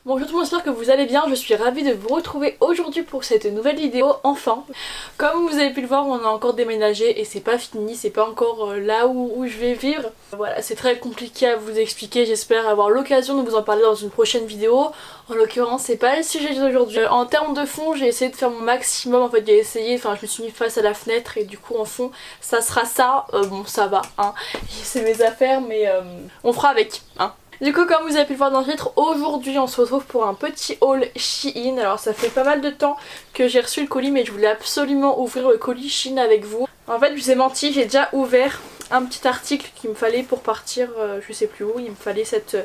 Bonjour tout le monde, j'espère que vous allez bien, je suis ravie de vous retrouver aujourd'hui pour cette nouvelle vidéo, enfin. Comme vous avez pu le voir, on a encore déménagé et c'est pas fini, c'est pas encore là où je vais vivre. Voilà, c'est très compliqué à vous expliquer, j'espère avoir l'occasion de vous en parler dans une prochaine vidéo. En l'occurrence, c'est pas le sujet d'aujourd'hui. En termes de fond, j'ai essayé de faire mon maximum, en fait j'ai essayé, enfin je me suis mis face à la fenêtre et du coup en fond, ça sera ça. Bon ça va, hein, c'est mes affaires mais on fera avec, hein. Du coup, comme vous avez pu le voir dans le titre, aujourd'hui on se retrouve pour un petit haul Shein. Alors ça fait pas mal de temps que j'ai reçu le colis mais je voulais absolument ouvrir le colis Shein avec vous. En fait je vous ai menti, j'ai déjà ouvert un petit article qu'il me fallait pour partir je sais plus où. Il me fallait cette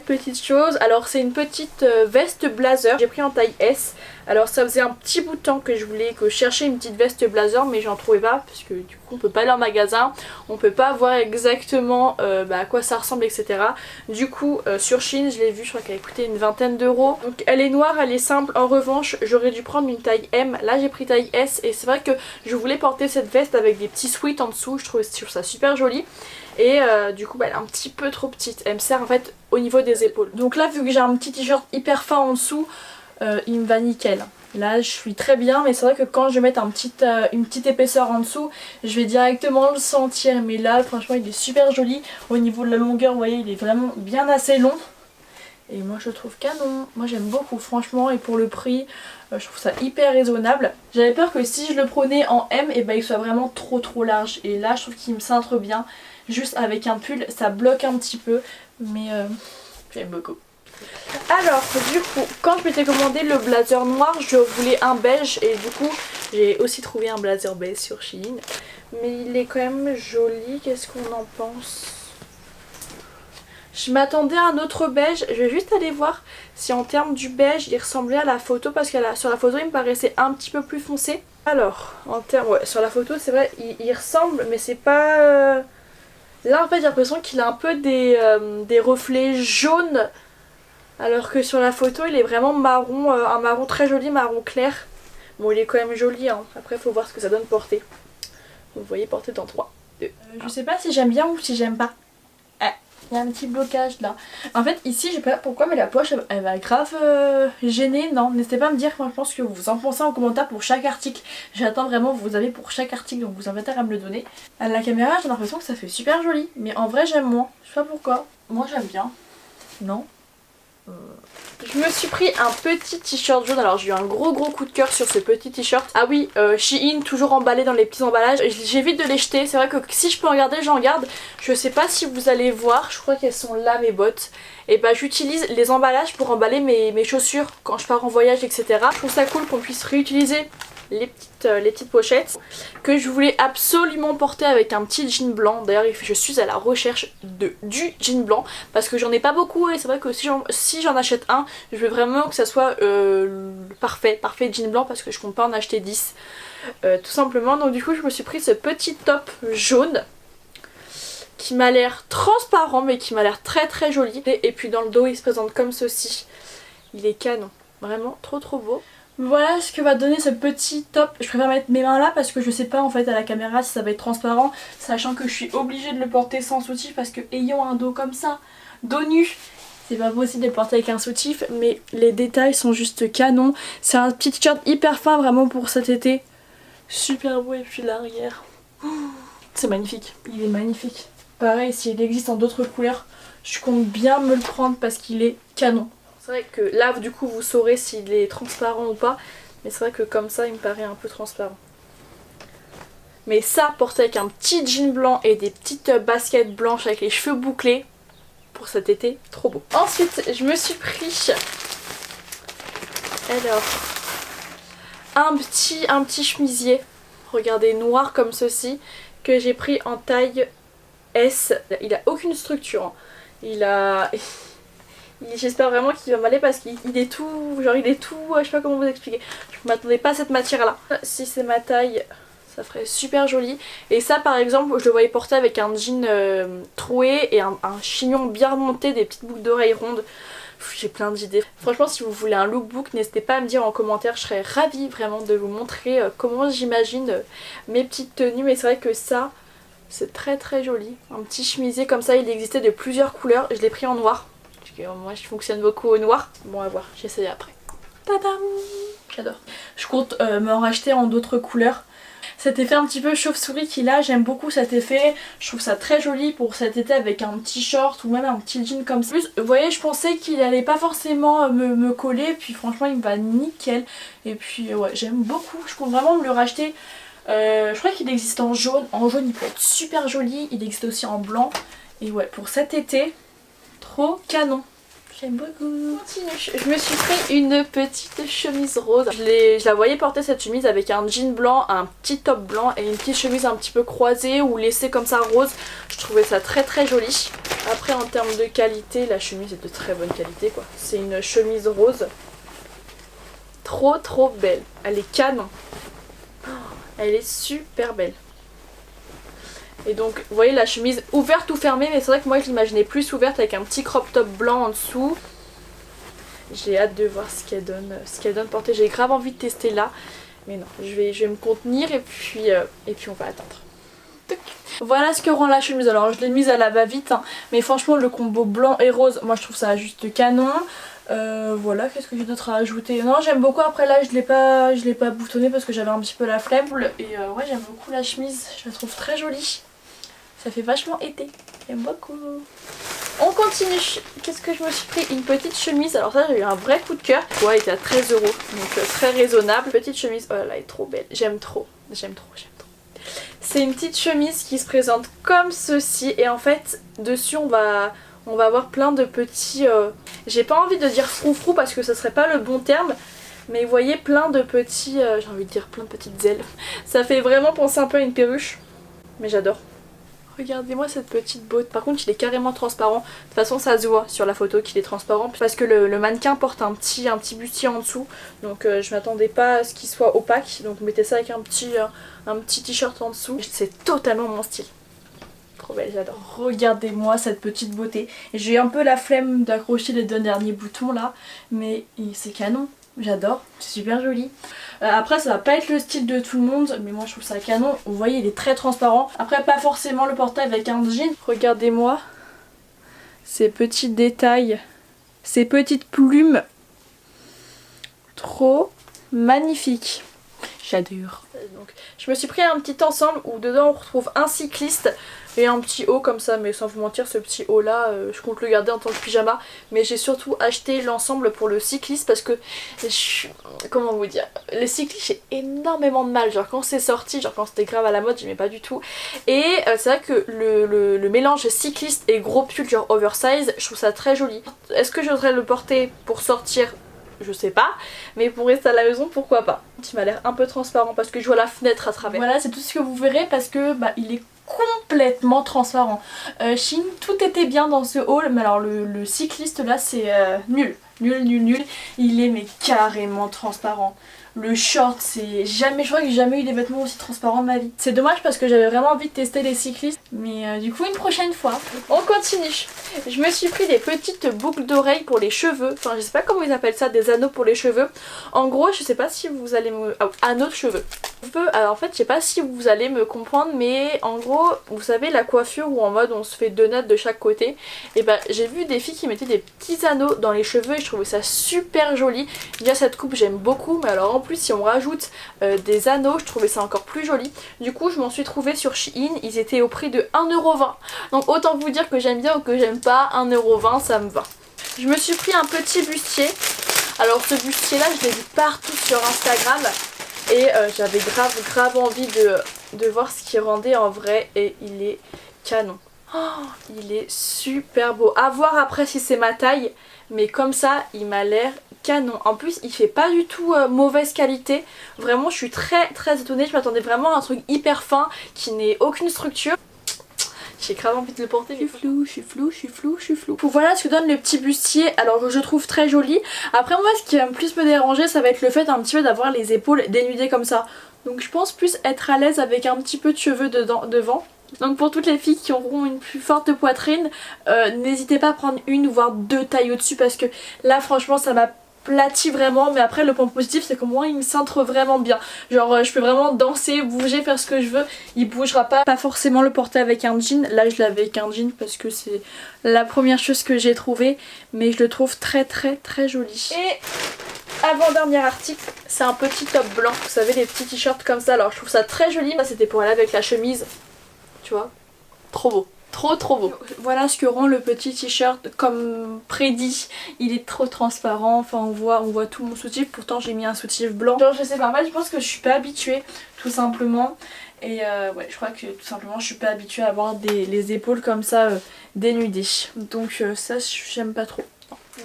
petite chose. Alors c'est une petite veste blazer, j'ai pris en taille S. Alors ça faisait un petit bout de temps que je cherchais une petite veste blazer mais j'en trouvais pas parce que du coup on peut pas aller en magasin, on peut pas voir exactement à quoi ça ressemble, etc. Du coup sur Shein je l'ai vue, je crois qu'elle a coûté une vingtaine d'euros. Donc elle est noire, elle est simple. En revanche j'aurais dû prendre une taille M, là j'ai pris taille S et c'est vrai que je voulais porter cette veste avec des petits sweats en dessous, je trouve ça super joli. Et du coup elle est un petit peu trop petite, elle me sert en fait au niveau des épaules. Donc là vu que j'ai un petit t-shirt hyper fin en dessous, il me va nickel. Là je suis très bien mais c'est vrai que quand je vais mettre une petite épaisseur en dessous, je vais directement le sentir. Mais là franchement il est super joli. Au niveau de la longueur vous voyez il est vraiment bien assez long. Et moi je le trouve canon, moi j'aime beaucoup franchement et pour le prix je trouve ça hyper raisonnable. J'avais peur que si je le prenais en M et il soit vraiment trop large et là je trouve qu'il me cintre bien. Juste avec un pull ça bloque un petit peu mais j'aime beaucoup. Alors du coup quand je m'étais commandé le blazer noir je voulais un beige et du coup j'ai aussi trouvé un blazer beige sur Shein. Mais il est quand même joli, qu'est-ce qu'on en pense? Je m'attendais à un autre beige, je vais juste aller voir si en termes du beige il ressemblait à la photo parce que sur la photo il me paraissait un petit peu plus foncé. Alors en termes, ouais sur la photo c'est vrai il ressemble mais c'est pas... Là en fait j'ai l'impression qu'il a un peu des reflets jaunes alors que sur la photo il est vraiment marron, un marron très joli, marron clair. Bon il est quand même joli hein, après il faut voir ce que ça donne porter. Vous voyez porter dans 3, 2. Je sais pas si j'aime bien ou si j'aime pas. Il y a un petit blocage là. En fait ici je sais pas pourquoi mais la poche elle va grave gêner. Non, n'hésitez pas à me dire moi je pense que vous en pensez en commentaire pour chaque article. J'attends vraiment, vous avez pour chaque article donc vous invitez à me le donner. À la caméra j'ai l'impression que ça fait super joli mais en vrai j'aime moins. Je sais pas pourquoi. Moi j'aime bien. Non. Je me suis pris un petit t-shirt jaune. Alors j'ai eu un gros coup de cœur sur ce petit t-shirt. Ah oui, Shein toujours emballé dans les petits emballages. J'évite de les jeter, c'est vrai que si je peux en garder j'en garde. Je sais pas si vous allez voir, je crois qu'elles sont là mes bottes. Et bah j'utilise les emballages pour emballer mes chaussures quand je pars en voyage, etc. Je trouve ça cool qu'on puisse réutiliser les petites pochettes que je voulais absolument porter avec un petit jean blanc. D'ailleurs je suis à la recherche du jean blanc parce que j'en ai pas beaucoup et c'est vrai que si j'en achète un je veux vraiment que ça soit parfait jean blanc parce que je compte pas en acheter 10 tout simplement. Donc du coup je me suis pris ce petit top jaune qui m'a l'air transparent mais qui m'a l'air très joli et puis dans le dos il se présente comme ceci. Il est canon, vraiment trop beau. Voilà ce que va donner ce petit top. Je préfère mettre mes mains là parce que je sais pas en fait à la caméra si ça va être transparent, sachant que je suis obligée de le porter sans soutif parce que ayant un dos comme ça, dos nu, c'est pas possible de le porter avec un soutif. Mais les détails sont juste canons. C'est un petit t-shirt hyper fin vraiment pour cet été. Super beau et puis l'arrière. C'est magnifique, il est magnifique. Pareil s'il existe en d'autres couleurs, je compte bien me le prendre parce qu'il est canon. C'est vrai que là du coup vous saurez s'il est transparent ou pas. Mais c'est vrai que comme ça il me paraît un peu transparent. Mais ça porté avec un petit jean blanc et des petites baskets blanches avec les cheveux bouclés. Pour cet été, trop beau. Ensuite je me suis pris... Alors... Un petit chemisier. Regardez, noir comme ceci. Que j'ai pris en taille S. Il a aucune structure. Hein. J'espère vraiment qu'il va m'aller parce qu'il est tout... Genre il est tout... Je sais pas comment vous expliquer. Je m'attendais pas à cette matière là. Si c'est ma taille, ça ferait super joli. Et ça par exemple, je le voyais porter avec un jean troué et un chignon bien remonté, des petites boucles d'oreilles rondes. J'ai plein d'idées. Franchement si vous voulez un lookbook, n'hésitez pas à me dire en commentaire. Je serais ravie vraiment de vous montrer comment j'imagine mes petites tenues. Mais c'est vrai que ça, c'est très joli. Un petit chemisier comme ça, il existait de plusieurs couleurs. Je l'ai pris en noir. que moi je fonctionne beaucoup au noir. Bon, à voir, j'essaye après. Tadam! J'adore. Je compte m'en racheter en d'autres couleurs. Cet effet un petit peu chauve-souris qu'il a, j'aime beaucoup cet effet. Je trouve ça très joli pour cet été avec un petit short ou même un petit jean comme ça. En plus, vous voyez, je pensais qu'il allait pas forcément me coller, puis franchement il me va nickel. Et puis ouais, j'aime beaucoup. Je compte vraiment me le racheter. Je crois qu'il existe en jaune. En jaune il peut être super joli. Il existe aussi en blanc. Et ouais, pour cet été, trop canon. J'aime beaucoup. Continue. Je me suis pris une petite chemise rose. Je la voyais porter cette chemise avec un jean blanc, un petit top blanc et une petite chemise un petit peu croisée ou laissée comme ça rose. Je trouvais ça très très joli. Après en termes de qualité, la chemise est de très bonne qualité quoi. C'est une chemise rose. Trop trop belle. Elle est canon. Elle est super belle. Et donc vous voyez la chemise ouverte ou fermée, mais c'est vrai que moi je l'imaginais plus ouverte avec un petit crop top blanc en dessous. J'ai hâte de voir ce qu'elle donne porter. J'ai grave envie de tester là, mais non, je vais me contenir et puis on va attendre. Voilà ce que rend la chemise. Alors je l'ai mise à la va-vite, hein, mais franchement le combo blanc et rose, moi je trouve ça juste canon. Voilà, qu'est-ce que j'ai d'autre à ajouter? Non, j'aime beaucoup. Après là je l'ai pas boutonné parce que j'avais un petit peu la flemme. Et ouais, j'aime beaucoup la chemise, je la trouve très jolie. Ça fait vachement été, j'aime beaucoup. On continue. Qu'est-ce que je me suis pris? Une petite chemise. Alors ça j'ai eu un vrai coup de cœur. Ouais, elle était à 13 €, donc très raisonnable. Petite chemise, oh là là, elle est trop belle. J'aime trop, j'aime trop, j'aime trop. C'est une petite chemise qui se présente comme ceci. Et en fait, dessus on va avoir plein de petits... J'ai pas envie de dire froufrou parce que ce serait pas le bon terme. Mais vous voyez plein de petits... j'ai envie de dire plein de petites ailes. Ça fait vraiment penser un peu à une perruche. Mais j'adore. Regardez-moi cette petite botte. Par contre il est carrément transparent. De toute façon ça se voit sur la photo qu'il est transparent. Parce que le mannequin porte un petit bustier en dessous. Donc je m'attendais pas à ce qu'il soit opaque. Donc mettez ça avec un petit t-shirt en dessous. C'est totalement mon style. Trop belle, j'adore. Regardez-moi cette petite beauté. J'ai un peu la flemme d'accrocher les 2 derniers boutons là. Mais c'est canon. J'adore, c'est super joli. Après ça va pas être le style de tout le monde, mais moi je trouve ça canon. Vous voyez il est très transparent. Après pas forcément le porter avec un jean. Regardez-moi ces petits détails, ces petites plumes. Trop magnifique. J'adore. Donc je me suis pris un petit ensemble où dedans on retrouve un cycliste et un petit haut comme ça, mais sans vous mentir ce petit haut là je compte le garder en tant que pyjama, mais j'ai surtout acheté l'ensemble pour le cycliste parce que comment vous dire, les cyclistes j'ai énormément de mal, genre quand c'est sorti, genre quand c'était grave à la mode j'aimais pas du tout, et c'est vrai que le mélange cycliste et gros pull genre oversize, je trouve ça très joli. Est-ce que j'oserais le porter pour sortir? Je sais pas, mais pour rester à la maison pourquoi pas. Il m'a l'air un peu transparent parce que je vois la fenêtre à travers. Voilà, c'est tout ce que vous verrez parce que il est complètement transparent. Shein, tout était bien dans ce haul, mais alors le cycliste là c'est nul. Nul. Il est mais carrément transparent. Le short, c'est jamais, je crois que j'ai jamais eu des vêtements aussi transparents de ma vie. C'est dommage parce que j'avais vraiment envie de tester les cyclistes, mais du coup une prochaine fois. On continue. Je me suis pris des petites boucles d'oreilles pour les cheveux, enfin je sais pas comment ils appellent ça, des anneaux pour les cheveux. En gros, je sais pas si vous allez me... anneaux de cheveux. Alors en fait, je sais pas si vous allez me comprendre, mais en gros, vous savez la coiffure où en mode on se fait 2 nattes de chaque côté. Et j'ai vu des filles qui mettaient des petits anneaux dans les cheveux et je trouvais ça super joli. Déjà cette coupe j'aime beaucoup, mais alors en plus si on rajoute des anneaux, je trouvais ça encore plus joli. Du coup je m'en suis trouvée sur Shein, ils étaient au prix de 1,20 €. Donc autant vous dire que j'aime bien ou que j'aime pas, 1,20 € ça me va. Je me suis pris un petit bustier. Alors ce bustier là je l'ai vu partout sur Instagram. Et j'avais grave envie de voir ce qu'il rendait en vrai et il est canon. Oh, il est super beau. À voir après si c'est ma taille, mais comme ça il m'a l'air canon. En plus il fait pas du tout mauvaise qualité. Vraiment je suis très étonnée, je m'attendais vraiment à un truc hyper fin qui n'ait aucune structure. J'ai grave envie de le porter, je suis flou. Voilà ce que donne le petit bustier, alors je trouve très joli. Après moi ce qui va plus me déranger ça va être le fait un petit peu d'avoir les épaules dénudées comme ça. Donc je pense plus être à l'aise avec un petit peu de cheveux devant. Donc pour toutes les filles qui auront une plus forte poitrine, n'hésitez pas à prendre une ou voire 2 tailles au-dessus parce que là franchement ça m'a platit vraiment, mais après le point positif c'est qu'au moins il me cintre vraiment bien. Genre je peux vraiment danser, bouger, faire ce que je veux, il bougera pas. Pas forcément le porter avec un jean, là je l'avais avec un jean parce que c'est la première chose que j'ai trouvée, mais je le trouve très joli. Et avant-dernier article, c'est un petit top blanc, vous savez les petits t-shirts comme ça, alors je trouve ça très joli, ça c'était pour aller avec la chemise, tu vois, trop beau. Trop beau. Voilà ce que rend le petit t-shirt comme prédit. Il est trop transparent. Enfin on voit tout mon soutif. Pourtant j'ai mis un soutif blanc. Genre je sais pas, moi je pense que je suis pas habituée tout simplement. Et ouais je crois que tout simplement je suis pas habituée à avoir les épaules comme ça dénudées. Donc ça j'aime pas trop.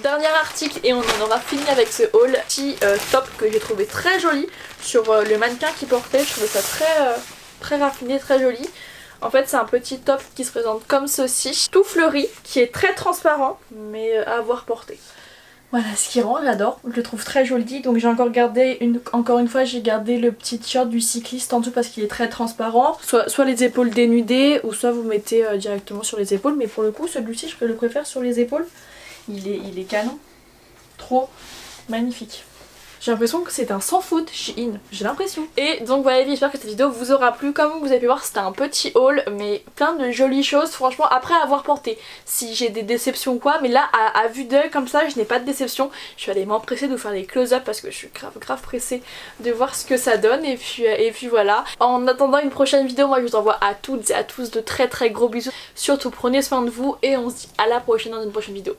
Dernier article et on en aura fini avec ce haul. Petit top que j'ai trouvé très joli sur le mannequin qui portait. Je trouvais ça très raffiné, très joli. En fait c'est un petit top qui se présente comme ceci, tout fleuri, qui est très transparent, mais à avoir porté. Voilà ce qui rend, j'adore, je le trouve très joli. Donc j'ai encore gardé, encore une fois j'ai gardé le petit t-shirt du cycliste en dessous parce qu'il est très transparent. Soit les épaules dénudées, ou soit vous mettez directement sur les épaules. Mais pour le coup celui-ci je le préfère sur les épaules. Il est canon, trop magnifique. J'ai l'impression que c'est un sans faute Shein, j'ai l'impression. Et donc voilà, j'espère que cette vidéo vous aura plu. Comme vous avez pu voir, c'était un petit haul, mais plein de jolies choses, franchement, après avoir porté. Si j'ai des déceptions ou quoi, mais là, à vue d'œil comme ça, je n'ai pas de déception. Je suis allée m'empresser de vous faire des close-up parce que je suis grave pressée de voir ce que ça donne. Et puis voilà. En attendant une prochaine vidéo, moi je vous envoie à toutes et à tous de très gros bisous. Surtout prenez soin de vous et on se dit à la prochaine dans une prochaine vidéo.